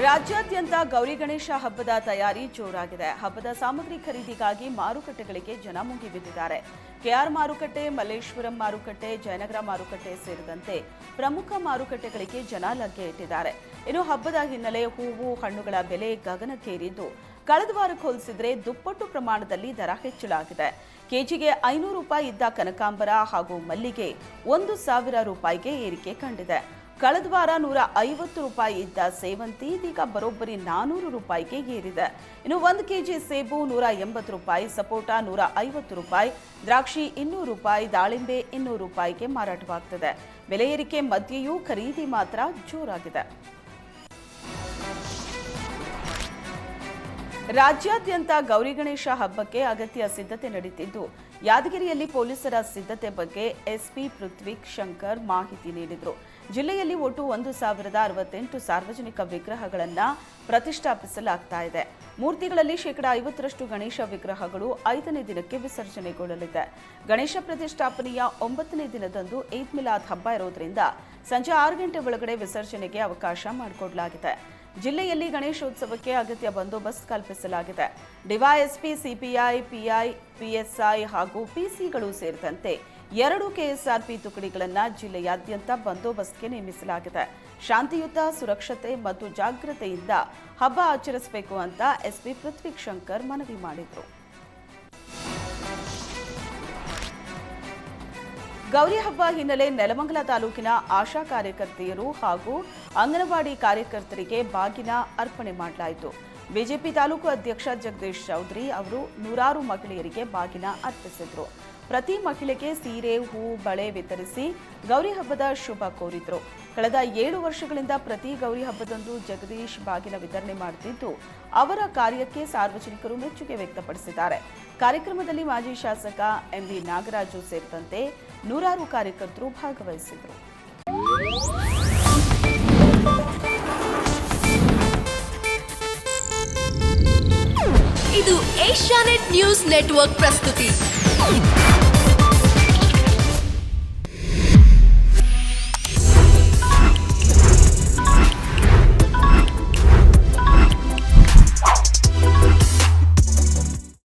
ರಾಜ್ಯಾದ್ಯಂತ ಗೌರಿ ಗಣೇಶ ಹಬ್ಬದ ತಯಾರಿ ಜೋರಾಗಿದೆ. ಹಬ್ಬದ ಸಾಮಗ್ರಿ ಖರೀದಿಗಾಗಿ ಮಾರುಕಟ್ಟೆಗಳಿಗೆ ಜನ ಮುಗಿಬಿದ್ದಿದ್ದಾರೆ. ಕೆಆರ್ ಮಾರುಕಟ್ಟೆ, ಮಲ್ಲೇಶ್ವರಂ ಮಾರುಕಟ್ಟೆ, ಜಯನಗರ ಮಾರುಕಟ್ಟೆ ಸೇರಿದಂತೆ ಪ್ರಮುಖ ಮಾರುಕಟ್ಟೆಗಳಿಗೆ ಜನ ಲಗ್ಗೆ ಇಟ್ಟಿದ್ದಾರೆ. ಇನ್ನು ಹಬ್ಬದ ಹಿನ್ನೆಲೆ ಹೂವು, ಹಣ್ಣುಗಳ ಬೆಲೆ ಗಗನಕ್ಕೇರಿದ್ದು, ಕಳೆದ ವಾರಕ್ಕೆ ಹೋಲಿಸಿದ್ರೆ ದುಪ್ಪಟ್ಟು ಪ್ರಮಾಣದಲ್ಲಿ ದರ ಹೆಚ್ಚಳಾಗಿದೆ. ಕೆಜಿಗೆ 500 ರೂಪಾಯಿ ಇದ್ದ ಕನಕಾಂಬರ ಹಾಗೂ ಮಲ್ಲಿಗೆ 1,000 ರೂಪಾಯಿಗೆ ಏರಿಕೆ ಕಂಡಿದೆ. ಕಳೆದ ವಾರ 150 ರೂಪಾಯಿ ಇದ್ದ ಸೇವಂತಿ ಇದೀಗ ಬರೋಬ್ಬರಿ 400 ರೂಪಾಯಿಗೆ ಏರಿದೆ. ಇನ್ನು 1 ಕೆಜಿ ಸೇಬು 180 ರೂಪಾಯಿ, ಸಪೋಟ 150 ರೂಪಾಯಿ, ದ್ರಾಕ್ಷಿ 200 ರೂಪಾಯಿ, ದಾಳಿಂಬೆ 200 ರೂಪಾಯಿಗೆ ಮಾರಾಟವಾಗ್ತಿದೆ. ಬೆಲೆ ಏರಿಕೆ ಮಧ್ಯೆಯೂ ಖರೀದಿ ಮಾತ್ರ ಜೋರಾಗಿದೆ. ರಾಜ್ಯಾದ್ಯಂತ ಗೌರಿ ಗಣೇಶ ಹಬ್ಬಕ್ಕೆ ಅಗತ್ಯ ಸಿದ್ಧತೆ ನಡೆಯುತ್ತಿದ್ದು, ಯಾದಗಿರಿಯಲ್ಲಿ ಪೊಲೀಸರ ಸಿದ್ಧತೆ ಬಗ್ಗೆ ಎಸ್ಪಿ ಪೃಥ್ವಿಕ್ ಶಂಕರ್ ಮಾಹಿತಿ ನೀಡಿದರು. ಜಿಲ್ಲೆಯಲ್ಲಿ ಒಟ್ಟು 1,068 ಸಾರ್ವಜನಿಕ ವಿಗ್ರಹಗಳನ್ನು ಪ್ರತಿಷ್ಠಾಪಿಸಲಾಗ್ತಾ ಇದೆ. ಮೂರ್ತಿಗಳಲ್ಲಿ ಶೇಕಡಾ 50ರಷ್ಟು ಗಣೇಶ ವಿಗ್ರಹಗಳು 5ನೇ ದಿನಕ್ಕೆ ವಿಸರ್ಜನೆಗೊಳ್ಳಲಿದೆ. ಗಣೇಶ ಪ್ರತಿಷ್ಠಾಪನೆಯ 9ನೇ ದಿನದಂದು ಈದ್ ಮಿಲಾದ್ ಹಬ್ಬ ಇರೋದ್ರಿಂದ ಸಂಜೆ 6 ಗಂಟೆ ಒಳಗಡೆ ವಿಸರ್ಜನೆಗೆ ಅವಕಾಶ ಮಾಡಿಕೊಡಲಾಗಿದೆ. ಜಿಲ್ಲೆಯಲ್ಲಿ ಗಣೇಶೋತ್ಸವಕ್ಕೆ ಅಗತ್ಯ ಬಂದೋಬಸ್ತ್ ಕಲ್ಪಿಸಲಾಗಿದೆ. ಡಿವೈಎಸ್ಪಿ, ಸಿಪಿಐ, ಪಿಐ, ಪಿಎಸ್ಐ ಹಾಗೂ ಪಿಸಿಗಳು ಸೇರಿದಂತೆ 2 ಕೆಎಸ್ಆರ್ಪಿ ತುಕಡಿಗಳನ್ನು ಜಿಲ್ಲೆಯಾದ್ಯಂತ ಬಂದೋಬಸ್ತ್ಗೆ ನೇಮಿಸಲಾಗಿದೆ. ಶಾಂತಿಯುತ, ಸುರಕ್ಷತೆ ಮತ್ತು ಜಾಗೃತೆಯಿಂದ ಹಬ್ಬ ಆಚರಿಸಬೇಕು ಅಂತ ಎಸ್ಪಿ ಪೃಥ್ವಿಕ್ ಶಂಕರ್ ಮನವಿ ಮಾಡಿದರು. ಗೌರಿ ಹಬ್ಬ ಹಿನ್ನೆಲೆ ನೆಲಮಂಗಲ ತಾಲೂಕಿನ ಆಶಾ ಕಾರ್ಯಕರ್ತೆಯರು ಹಾಗೂ ಅಂಗನವಾಡಿ ಕಾರ್ಯಕರ್ತರಿಗೆ ಬಾಗಿನ ಅರ್ಪಣೆ ಮಾಡಲಾಯಿತು. ಬಿಜೆಪಿ ತಾಲೂಕು ಅಧ್ಯಕ್ಷ ಜಗದೀಶ್ ಚೌಧರಿ ಅವರು 100 ಮಹಿಳೆಯರಿಗೆ ಬಾಗಿನ ಅರ್ಪಿಸಿದರು. ಪ್ರತಿ ಮಹಿಳೆಗೆ ಸೀರೆ, ಹೂ, ಬಳೆ ವಿತರಿಸಿ ಗೌರಿ ಹಬ್ಬದ ಶುಭ ಕೋರಿದರು. ಕಳೆದ 7 ವರ್ಷಗಳಿಂದ ಪ್ರತಿ ಗೌರಿ ಹಬ್ಬದಂದು ಜಗದೀಶ್ ಬಾಗಿನ ವಿತರಣೆ ಮಾಡುತ್ತಿದ್ದು, ಅವರ ಕಾರ್ಯಕ್ಕೆ ಸಾರ್ವಜನಿಕರು ಮೆಚ್ಚುಗೆ ವ್ಯಕ್ತಪಡಿಸಿದ್ದಾರೆ. ಕಾರ್ಯಕ್ರಮದಲ್ಲಿ ಮಾಜಿ ಶಾಸಕ ಎಂವಿ ನಾಗರಾಜು ಸೇರಿದಂತೆ 100 ಕಾರ್ಯಕರ್ತರು ಭಾಗವಹಿಸಿದರು. ಇದು ಏಷ್ಯಾನೆಟ್ ನ್ಯೂಸ್ ನೆಟ್ವರ್ಕ್ ಪ್ರಸ್ತುತಿ.